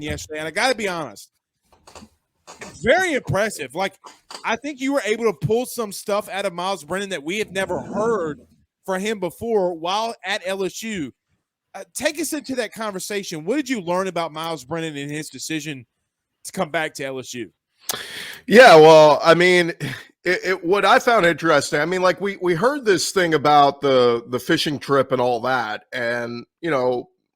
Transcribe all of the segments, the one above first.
yesterday, and I got to be honest, very impressive. Like, I think you were able to pull some stuff out of Myles Brennan that we have never heard for him before while at LSU. Take us into that conversation. What did you learn about Myles Brennan and his decision to come back to LSU? Yeah, well, I mean, what I found interesting, I mean, like we heard this thing about the fishing trip and all that, and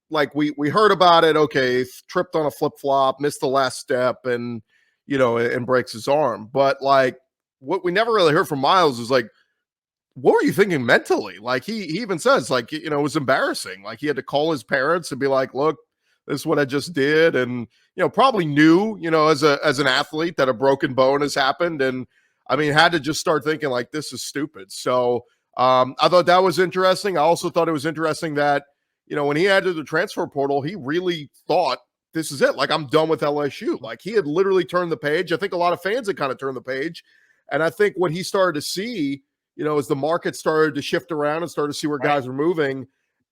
like we heard about it. Okay, tripped on a flip flop, missed the last step, and and breaks his arm. But like, what we never really heard from Myles is like, what were you thinking mentally? Like he even says, like, it was embarrassing. Like he had to call his parents and be like, look, this is what I just did. And, probably knew, as an athlete that a broken bone has happened. And I mean, had to just start thinking like, this is stupid. So I thought that was interesting. I also thought it was interesting that, when he added the transfer portal, he really thought this is it. Like, I'm done with LSU. Like he had literally turned the page. I think a lot of fans had kind of turned the page. And I think what he started to see, as the market started to shift around and started to see where guys were moving,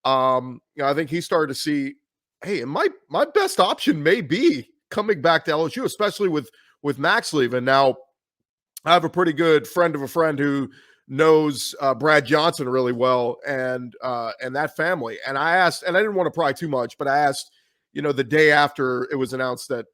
I think he started to see, hey, my best option may be coming back to LSU, especially with Max leaving. Now, I have a pretty good friend of a friend who knows Brad Johnson really well and that family. And I asked, and I didn't want to pry too much, but I asked, the day after it was announced that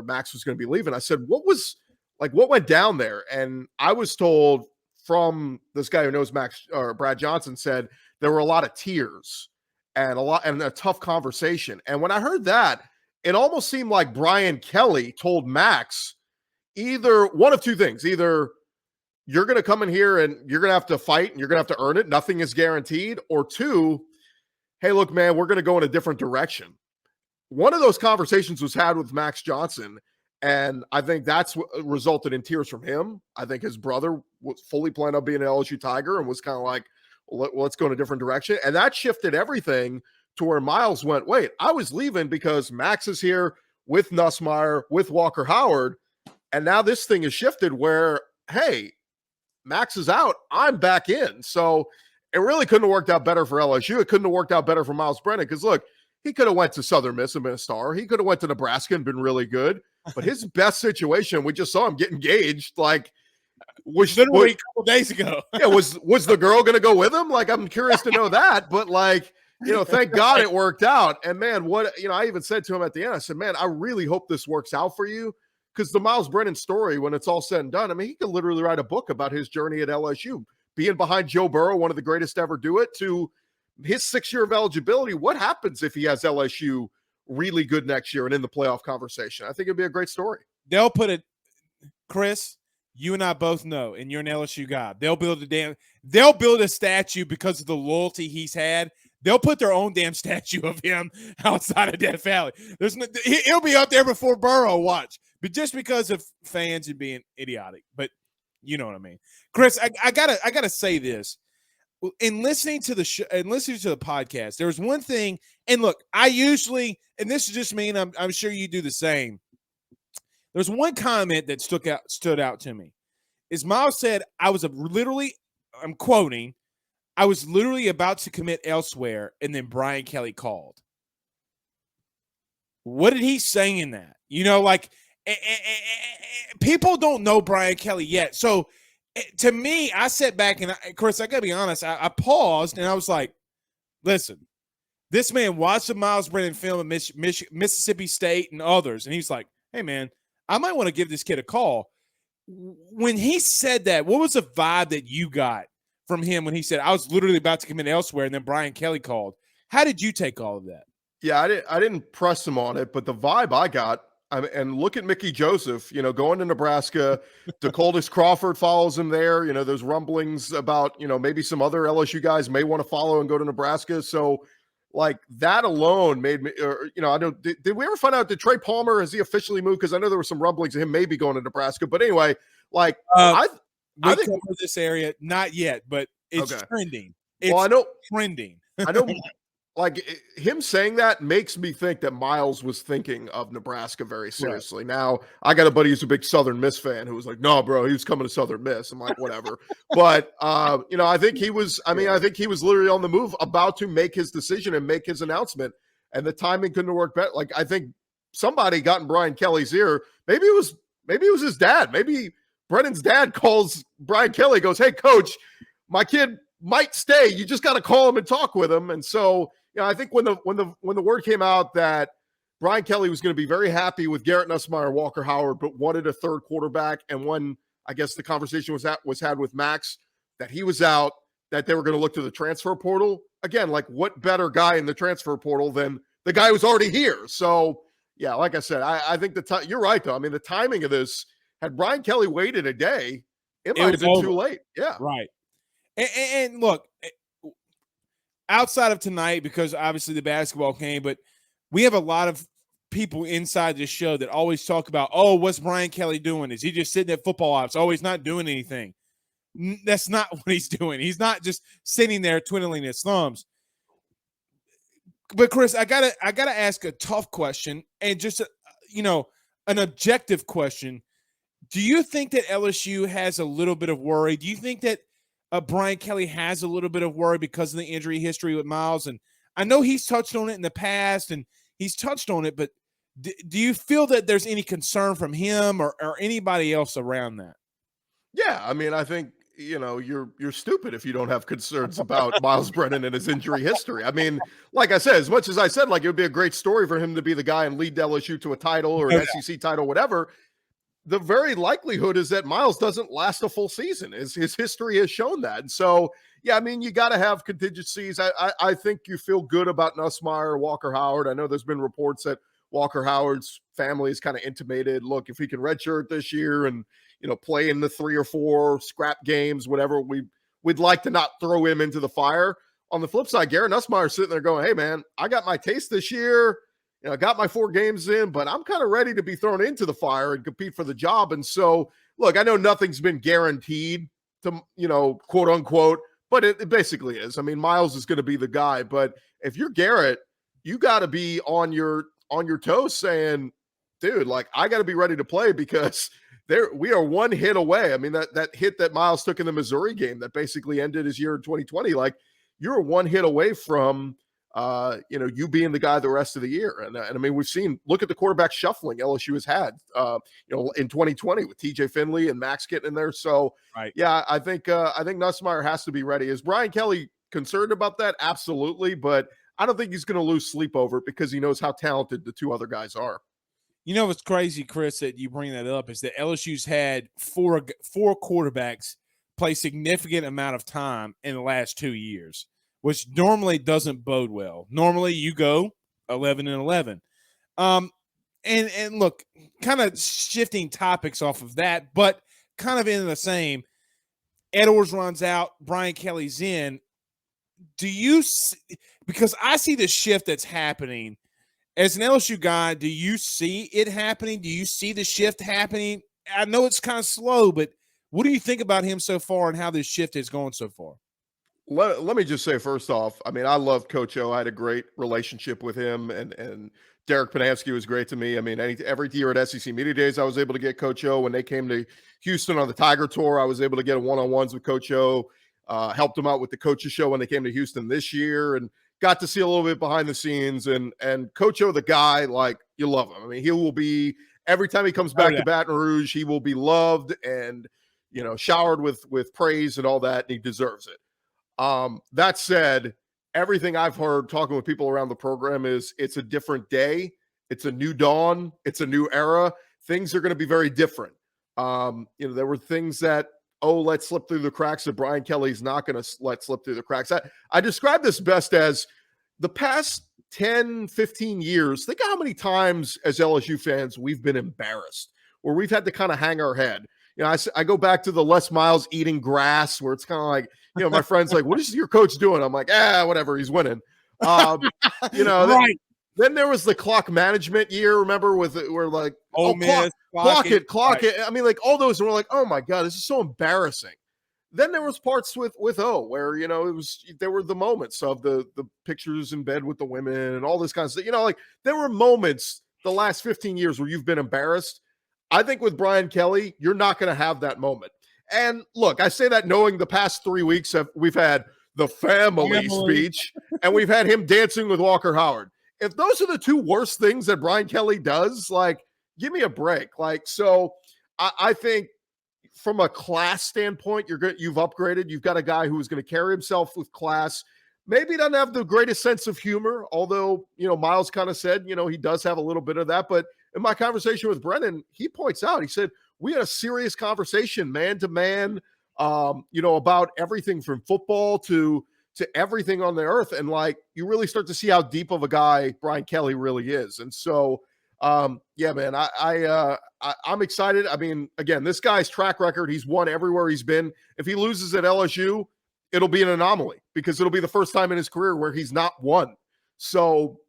Max was going to be leaving, I said, what went down there? And I was told from this guy who knows Max or Brad Johnson said there were a lot of tears and a tough conversation. And when I heard that, it almost seemed like Brian Kelly told Max either one of two things: either you're going to come in here and you're going to have to fight and you're going to have to earn it, nothing is guaranteed, or two, hey, look, man, we're going to go in a different direction. One of those conversations was had with Max Johnson, and I think that's what resulted in tears from him. I think his brother was fully planned on being an LSU Tiger and was kind of like, well, let's go in a different direction. And that shifted everything to where Myles went, wait, I was leaving because Max is here with Nussmeier, with Walker Howard. And now this thing has shifted where, hey, Max is out, I'm back in. So it really couldn't have worked out better for LSU. It couldn't have worked out better for Myles Brennan because, look, he could have went to Southern Miss and been a star. He could have went to Nebraska and been really good. But his best situation, we just saw him get engaged. Like, was literally a couple days ago. Yeah, was the girl going to go with him? Like, I'm curious to know that. But like, thank God it worked out. And man, I even said to him at the end, I said, man, I really hope this works out for you, because the Myles Brennan story, when it's all said and done, I mean, he could literally write a book about his journey at LSU, being behind Joe Burrow, one of the greatest to ever do it, to his 6 year of eligibility. What happens if he has LSU really good next year and in the playoff conversation? I think it'd be a great story. They'll put it, Chris, you and I both know, and you're an LSU guy, they'll build a statue because of the loyalty he's had. They'll put their own damn statue of him outside of Death Valley. He'll be up there before Burrow, watch. But just because of fans and being idiotic. But you know what I mean. Chris, I gotta say this. In listening to the show and listening to the podcast, there was one thing, and look, I usually, and this is just me, and I'm sure you do the same. There's one comment that stood out to me. Is Myles said, I'm quoting, I was literally about to commit elsewhere, and then Brian Kelly called. What did he say in that? People don't know Brian Kelly yet. So to me, I sat back and, Chris, I got to be honest, I paused and I was like, listen, this man watched the Myles Brennan film at Mississippi State and others, and he's like, hey, man, I might want to give this kid a call. When he said that, what was the vibe that you got from him when he said, I was literally about to commit elsewhere, and then Brian Kelly called? How did you take all of that? Yeah, I didn't press him on it, but the vibe I got, and look at Mickey Joseph, going to Nebraska. DeColdis Crawford follows him there. There's rumblings about, maybe some other LSU guys may want to follow and go to Nebraska. So, like, that alone made me, I don't, did we ever find out, did Trey Palmer, has he officially moved? Because I know there were some rumblings of him maybe going to Nebraska. But anyway, like, I think cover this area, not yet, but it's trending. I know trending. I know. Like, him saying that makes me think that Myles was thinking of Nebraska very seriously. Right. Now, I got a buddy who's a big Southern Miss fan who was like, no, bro, he was coming to Southern Miss. I'm like, whatever. But, I think he was, I think he was literally on the move, about to make his decision and make his announcement. And the timing couldn't have worked better. Like, I think somebody got in Brian Kelly's ear. Maybe it was his dad. Maybe Brennan's dad calls Brian Kelly, goes, "Hey, coach, my kid might stay. You just got to call him and talk with him." And so, I think when the word came out that Brian Kelly was going to be very happy with Garrett Nussmeier, Walker Howard, but wanted a third quarterback, and when I guess the conversation was had with Max that he was out, that they were going to look to the transfer portal. Again, like, what better guy in the transfer portal than the guy who's already here? So, yeah, like I said, I think you're right, though. I mean, the timing of this, had Brian Kelly waited a day, it might have been too late. Yeah. Right. And look, outside of tonight, because obviously the basketball came, but we have a lot of people inside this show that always talk about, oh, what's Brian Kelly doing? Is he just sitting at football ops? Oh, he's not doing anything. That's not what he's doing. He's not just sitting there twiddling his thumbs. But Chris, I gotta ask a tough question, and just an objective question. Do you think that LSU has a little bit of worry? Do you think that Brian Kelly has a little bit of worry because of the injury history with Myles? And I know he's touched on it in the past, and he's touched on it, but do you feel that there's any concern from him or anybody else around that? Yeah, I mean, I think, you're stupid if you don't have concerns about Myles Brennan and his injury history. I mean, like I said, as much as I said, like, it would be a great story for him to be the guy and lead LSU to a title or an SEC title, whatever. The very likelihood is that Myles doesn't last a full season. His history has shown that. And so, yeah, I mean, you got to have contingencies. I think you feel good about Nussmeier, Walker Howard. I know there's been reports that Walker Howard's family is kind of intimated, look, if he can redshirt this year and, play in the 3 or 4 scrap games, whatever, we'd like to not throw him into the fire. On the flip side, Garrett Nussmeier sitting there going, hey, man, I got my taste this year. I got my 4 games in, but I'm kind of ready to be thrown into the fire and compete for the job. And so, look, I know nothing's been guaranteed to, quote unquote, but it basically is. I mean, Myles is going to be the guy, but if you're Garrett, you got to be on your toes saying, dude, like, I got to be ready to play because we are one hit away. I mean, that hit that Myles took in the Missouri game that basically ended his year in 2020, like, you're one hit away from you being the guy the rest of the year. And I mean, we've seen, look at the quarterback shuffling LSU has had, in 2020 with TJ Finley and Max getting in there. So, right. Yeah, I think Nussmeier has to be ready. Is Brian Kelly concerned about that? Absolutely. But I don't think he's going to lose sleep over it because he knows how talented the 2 other guys are. You know what's crazy, Chris, that you bring that up is that LSU's had four quarterbacks play significant amount of time in the last 2 years, which normally doesn't bode well. Normally you go 11-11. And look, kind of shifting topics off of that, but kind of in the same. Edwards runs out, Brian Kelly's in. Do you see, because I see the shift that's happening as an LSU guy, do you see it happening? Do you see the shift happening? I know it's kind of slow, but what do you think about him so far and how this shift is going so far? Let me just say, first off, I mean, I love Coach O. I had a great relationship with him, and Derek Panavsky was great to me. I mean, every year at SEC Media Days, I was able to get Coach O. When they came to Houston on the Tiger Tour, I was able to get one-on-ones with Coach O. Helped him out with the coaches show when they came to Houston this year, and got to see a little bit behind the scenes. And Coach O, the guy, like, you love him. I mean, he will be, every time he comes back to Baton Rouge, he will be loved and, showered with praise and all that, and he deserves it. That said, everything I've heard talking with people around the program is it's a different day. It's a new dawn. It's a new era. Things are going to be very different. There were things that, let slip through the cracks that Brian Kelly's not going to let slip through the cracks. I describe this best as the past 10, 15 years. Think of how many times as LSU fans we've been embarrassed, where we've had to kind of hang our head. I go back to the Les Miles eating grass, where it's kind of like, my friend's like, what is your coach doing? I'm like, whatever, he's winning. Right. Then there was the clock management year, remember, where like, clock it. Right. I mean, like, all those were like, oh my God, this is so embarrassing. Then there was parts with O where, there were the moments of the pictures in bed with the women and all this kind of stuff. Like, there were moments the last 15 years where you've been embarrassed. I think with Brian Kelly, you're not going to have that moment. And look, I say that knowing the past 3 weeks we've had the family speech and we've had him dancing with Walker Howard. if those are the two worst things that Brian Kelly does, like, give me a break. Like, so I think from a class standpoint, you've upgraded. You've got a guy who's going to carry himself with class. Maybe doesn't have the greatest sense of humor, although, Myles kind of said, he does have a little bit of that. But in my conversation with Brennan, he points out, he said, we had a serious conversation, man to man, about everything from football to everything on the earth. And like, you really start to see how deep of a guy Brian Kelly really is. And so, yeah, man, I'm excited. I mean, again, this guy's track record, he's won everywhere he's been. If he loses at LSU, it'll be an anomaly because it'll be the first time in his career where he's not won. So,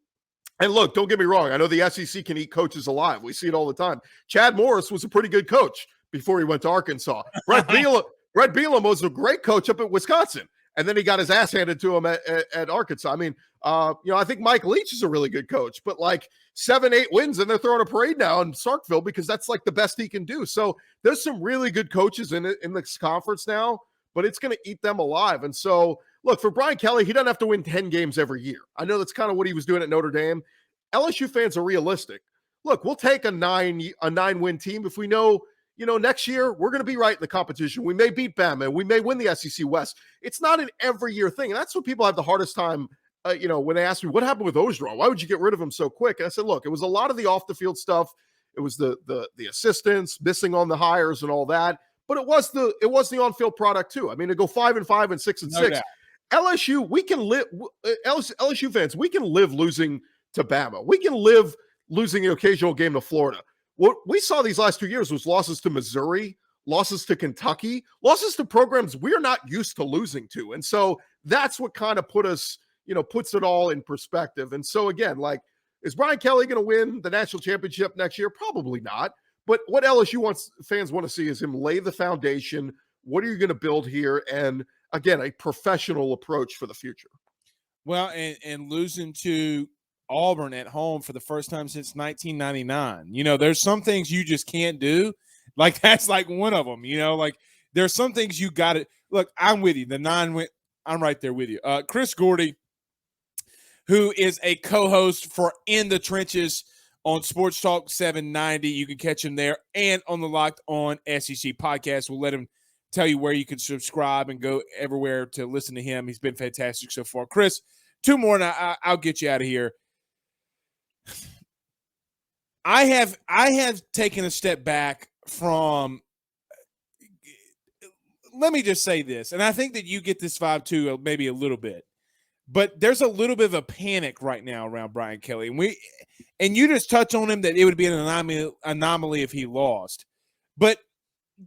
and look, don't get me wrong. I know the SEC can eat coaches alive. We see it all the time. Chad Morris was a pretty good coach before he went to Arkansas. Brett Bielema was a great coach up at Wisconsin. And then he got his ass handed to him at Arkansas. I mean, I think Mike Leach is a really good coach, but like 7-8 wins and they're throwing a parade now in Starkville because that's like the best he can do. So there's some really good coaches in this conference now, but it's going to eat them alive. And so, look, for Brian Kelly, he doesn't have to win 10 games every year. I know that's kind of what he was doing at Notre Dame. LSU fans are realistic. Look, we'll take a 9-win team if we know, next year we're going to be right in the competition. We may beat Bama. We may win the SEC West. It's not an every year thing. And that's what people have the hardest time, when they ask me, what happened with Ogeron? Why would you get rid of him so quick? And I said, look, it was a lot of the off the field stuff. It was the assistants missing on the hires and all that. But it was the on field product too. I mean, to go 5-5 and 6-6. No doubt. LSU, we can live. LSU fans, we can live losing to Bama. We can live losing the occasional game to Florida. What we saw these last 2 years was losses to Missouri, losses to Kentucky, losses to programs we're not used to losing to. And so that's what kind of puts it all in perspective. And so again, like, is Brian Kelly going to win the national championship next year? Probably not. But what LSU fans want to see is him lay the foundation. What are you going to build here? And again, a professional approach for the future. Well, and losing to Auburn at home for the first time since 1999. There's some things you just can't do. Like, that's like one of them, like there's some things you got to look. I'm with you. I'm right there with you. Chris Gordy, who is a co-host for In the Trenches on Sports Talk 790. You can catch him there and on the Locked On SEC podcast. We'll let him tell you where you can subscribe and go everywhere to listen to him. He's been fantastic so far. Chris, two more and I'll get you out of here. I have taken a step back from, let me just say this, and I think that you get this vibe too, maybe a little bit, but there's a little bit of a panic right now around Brian Kelly. And you just touch on him that it would be an anomaly if he lost. But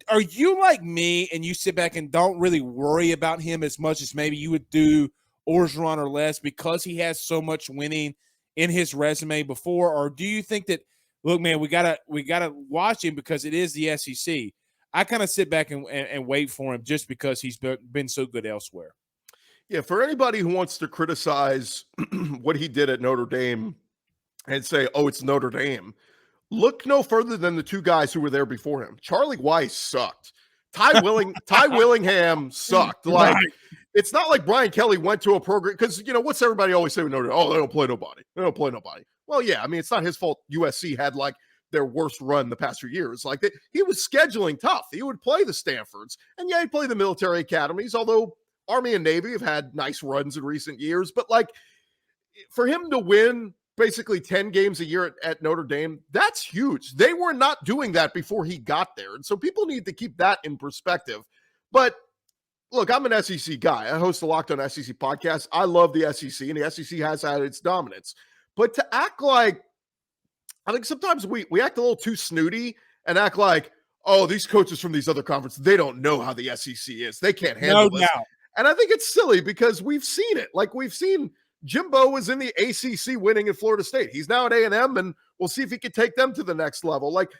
are you like me and you sit back and don't really worry about him as much as maybe you would do Orgeron or less because he has so much winning in his resume before? Or do you think that, look, man, we gotta watch him because it is the SEC? I kind of sit back and wait for him just because he's been so good elsewhere. Yeah, for anybody who wants to criticize what he did at Notre Dame and say, oh, it's Notre Dame, look no further than the two guys who were there before him. Charlie Weiss sucked. Ty Willingham sucked. Like, right. It's not like Brian Kelly went to a program because, what's everybody always say with Notre Dame? Oh, they don't play nobody. They don't play nobody. Well, yeah, I mean, it's not his fault USC had like their worst run the past few years. Like, he was scheduling tough. He would play the Stanfords. And yeah, he'd play the military academies, although Army and Navy have had nice runs in recent years. But like, for him to win basically 10 games a year at Notre Dame, that's huge. They were not doing that before he got there. And so people need to keep that in perspective. But look, I'm an SEC guy. I host the Locked On SEC podcast. I love the SEC, and the SEC has had its dominance. But to act like, I think sometimes we act a little too snooty and act like, oh, these coaches from these other conferences, they don't know how the SEC is. They can't handle this. And I think it's silly because we've seen it. Like, we've seen Jimbo was in the ACC winning at Florida State. He's now at A&M, and we'll see if he can take them to the next level. Like,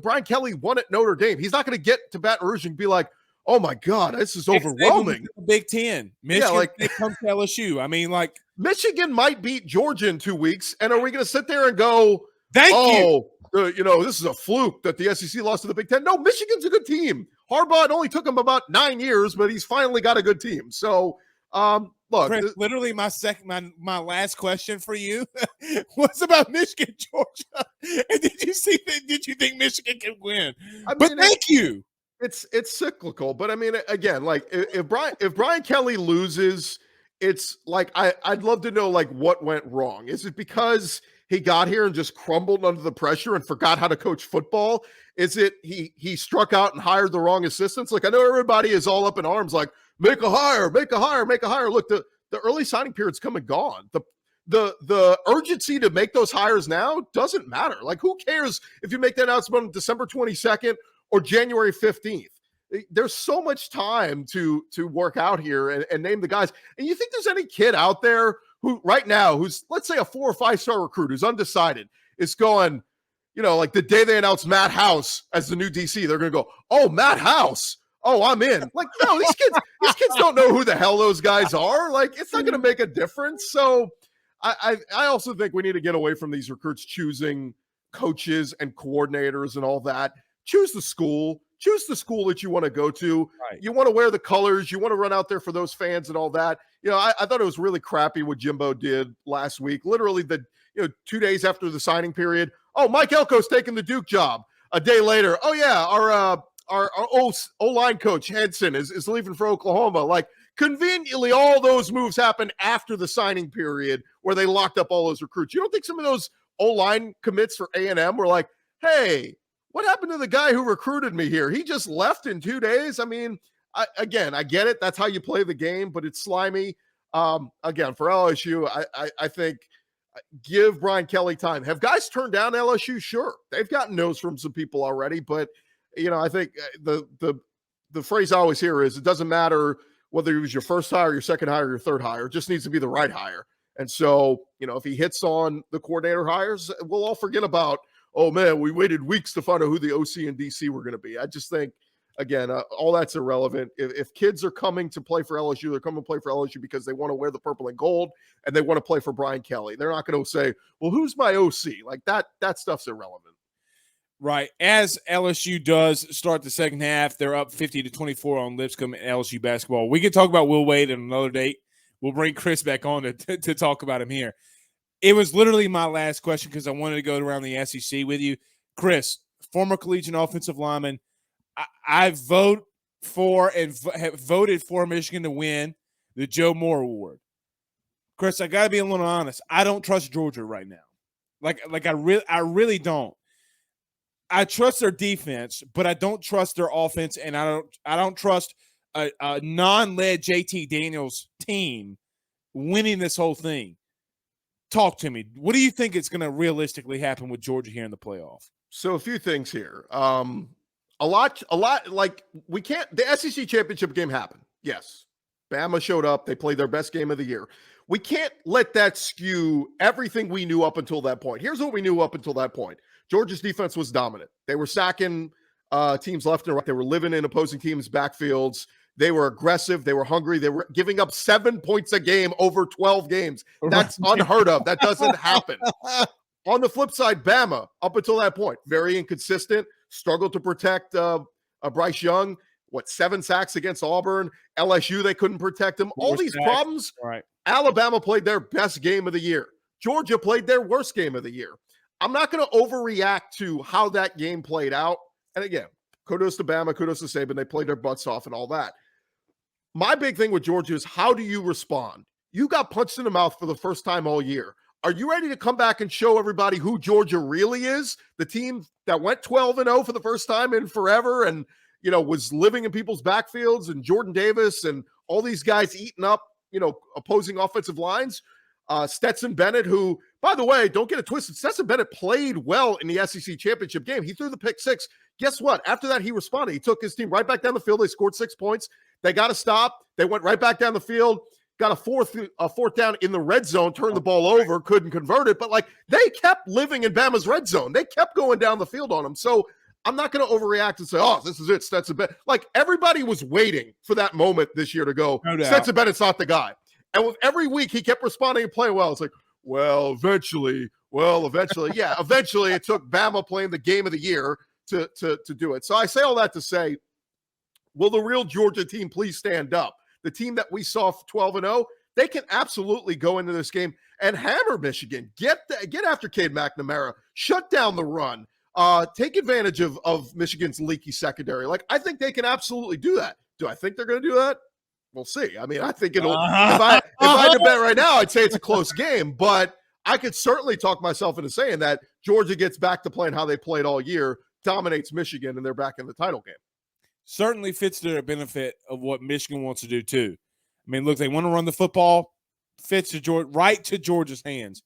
Brian Kelly won at Notre Dame. He's not going to get to Baton Rouge and be like, oh my God, this is overwhelming. Big Ten. Michigan, they come to LSU. I mean, like, Michigan might beat Georgia in 2 weeks. And are we going to sit there and go, thank you. This is a fluke that the SEC lost to the Big Ten? No, Michigan's a good team. Harbaugh, it only took him about 9 years, but he's finally got a good team. So Look, Chris, literally my last question for you was about Michigan, Georgia. And did you see that? Did you think Michigan can win? I But mean, thank you. It's cyclical, but I mean, again, like if Brian Kelly loses, it's like I'd love to know like what went wrong. Is it because he got here and just crumbled under the pressure and forgot how to coach football? Is it he struck out and hired the wrong assistants? Like I know everybody is all up in arms, like make a hire, make a hire, make a hire. Look, the early signing period's come and gone. The urgency to make those hires now doesn't matter. Like who cares if you make that announcement on December 22nd or January 15th? There's so much time to work out here and name the guys. And you think there's any kid out there who right now, who's let's say a 4 or 5 star recruit who's undecided, is going, like the day they announce Matt House as the new DC, they're going to go, oh, Matt House. Oh, I'm in. Like, no, these kids don't know who the hell those guys are. Like, it's not going to make a difference. So I also think we need to get away from these recruits choosing coaches and coordinators and all that. Choose the school that you want to go to. Right. You want to wear the colors. You want to run out there for those fans and all that. I thought it was really crappy what Jimbo did last week. Literally 2 days after the signing period. Oh, Mike Elko's taking the Duke job. A day later, oh yeah, our O-line coach Henson is leaving for Oklahoma. Like conveniently, all those moves happened after the signing period where they locked up all those recruits. You don't think some of those O-line commits for A&M were like, hey, what happened to the guy who recruited me here? He just left in 2 days. I mean, I get it. That's how you play the game, but it's slimy. Again, for LSU, I think give Brian Kelly time. Have guys turned down LSU? Sure. They've gotten no's from some people already, but I think the phrase I always hear is it doesn't matter whether it was your first hire, your second hire, your third hire. It just needs to be the right hire. And so, if he hits on the coordinator hires, we'll all forget about, oh man, we waited weeks to find out who the OC and DC were going to be. I just think, again, all that's irrelevant. If kids are coming to play for LSU, they're coming to play for LSU because they want to wear the purple and gold and they want to play for Brian Kelly. They're not going to say, well, who's my OC? Like that stuff's irrelevant. Right. As LSU does start the second half, they're up 50-24 on Lipscomb and LSU basketball. We can talk about Will Wade at another date. We'll bring Chris back on to talk about him here. It was literally my last question because I wanted to go around the SEC with you. Chris, former collegiate offensive lineman, I vote for and have voted for Michigan to win the Joe Moore Award. Chris, I got to be a little honest. I don't trust Georgia right now. Like I really don't. I trust their defense, but I don't trust their offense, and I don't trust a non-led JT Daniels team winning this whole thing. Talk to me. What do you think is going to realistically happen with Georgia here in the playoff? So a few things here. A lot. Like we can't. The SEC championship game happened. Yes, Bama showed up. They played their best game of the year. We can't let that skew everything we knew up until that point. Here's what we knew up until that point. Georgia's defense was dominant. They were sacking teams left and right. They were living in opposing teams' backfields. They were aggressive. They were hungry. They were giving up 7 points a game over 12 games. That's unheard of. That doesn't happen. On the flip side, Bama, up until that point, very inconsistent, struggled to protect Bryce Young. 7 sacks against Auburn. LSU, they couldn't protect him. All these problems. Right. Alabama played their best game of the year. Georgia played their worst game of the year. I'm not going to overreact to how that game played out. And again, kudos to Bama, kudos to Saban. They played their butts off and all that. My big thing with Georgia is how do you respond? You got punched in the mouth for the first time all year. Are you ready to come back and show everybody who Georgia really is? The team that went 12-0 for the first time in forever and, was living in people's backfields and Jordan Davis and all these guys eating up, opposing offensive lines. Stetson Bennett, who, by the way, don't get it twisted, Stetson Bennett played well in the SEC championship game. He threw the pick 6. Guess what? After that, he responded. He took his team right back down the field. They scored 6 points. They got to stop. They went right back down the field, got a fourth down in the red zone, turned the ball over, couldn't convert it. But, they kept living in Bama's red zone. They kept going down the field on them. So I'm not going to overreact and say, oh, this is it, Stetson Bennett. Everybody was waiting for that moment this year to go, no doubt. Stetson Bennett's not the guy. And with every week, he kept responding and playing well. It's like, eventually. Yeah, eventually it took Bama playing the game of the year to do it. So I say all that to say, will the real Georgia team please stand up? the team that we saw 12-0, they can absolutely go into this game and hammer Michigan. Get after Cade McNamara. Shut down the run. Take advantage of Michigan's leaky secondary. Like, I think they can absolutely do that. Do I think they're going to do that? We'll see. I mean, I think it'll. If I had to bet right now, I'd say it's a close game. But I could certainly talk myself into saying that Georgia gets back to playing how they played all year, dominates Michigan, and they're back in the title game. Certainly fits to their benefit of what Michigan wants to do too. I mean, look, they want to run the football, fits to Georgia, right to Georgia's hands.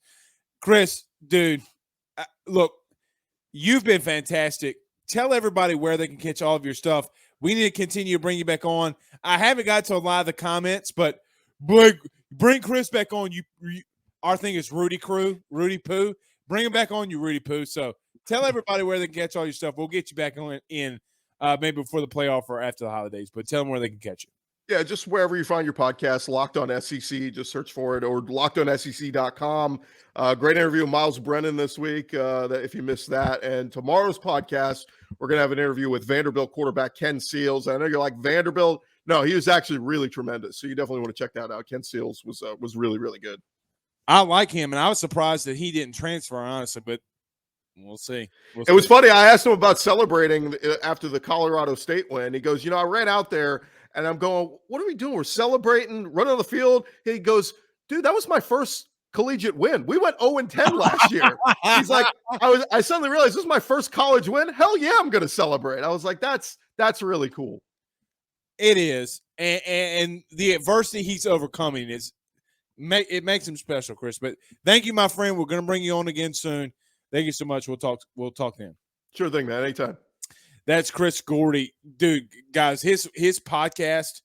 Chris, dude, look, you've been fantastic. Tell everybody where they can catch all of your stuff. We need to continue to bring you back on. I haven't got to a lot of the comments, but bring Chris back on. Our thing is Rudy Poo. Bring him back on, you Rudy Poo. So tell everybody where they can catch all your stuff. We'll get you back on in maybe before the playoff or after the holidays, but tell them where they can catch you. Yeah, just wherever you find your podcast, Locked On SEC, just search for it, or lockedonsec.com. Great interview with Myles Brennan this week, that if you missed that. And tomorrow's podcast, we're going to have an interview with Vanderbilt quarterback Ken Seals. I know you're like, Vanderbilt? No, he was actually really tremendous. So you definitely want to check that out. Ken Seals was really, really good. I like him, and I was surprised that he didn't transfer, honestly, but we'll see. It was funny. I asked him about celebrating after the Colorado State win. He goes, I ran out there, and I'm going, what are we doing? We're celebrating, running on the field. He goes, dude, that was my first collegiate win. We went 0-10 last year. He's like, I suddenly realized this is my first college win. Hell yeah, I'm going to celebrate. I was like, that's really cool. It is. And the adversity he's overcoming it makes him special, Chris. But thank you, my friend. We're going to bring you on again soon. Thank you so much. We'll talk then. Sure thing, man. Anytime. That's Chris Gordy. Dude, guys, his podcast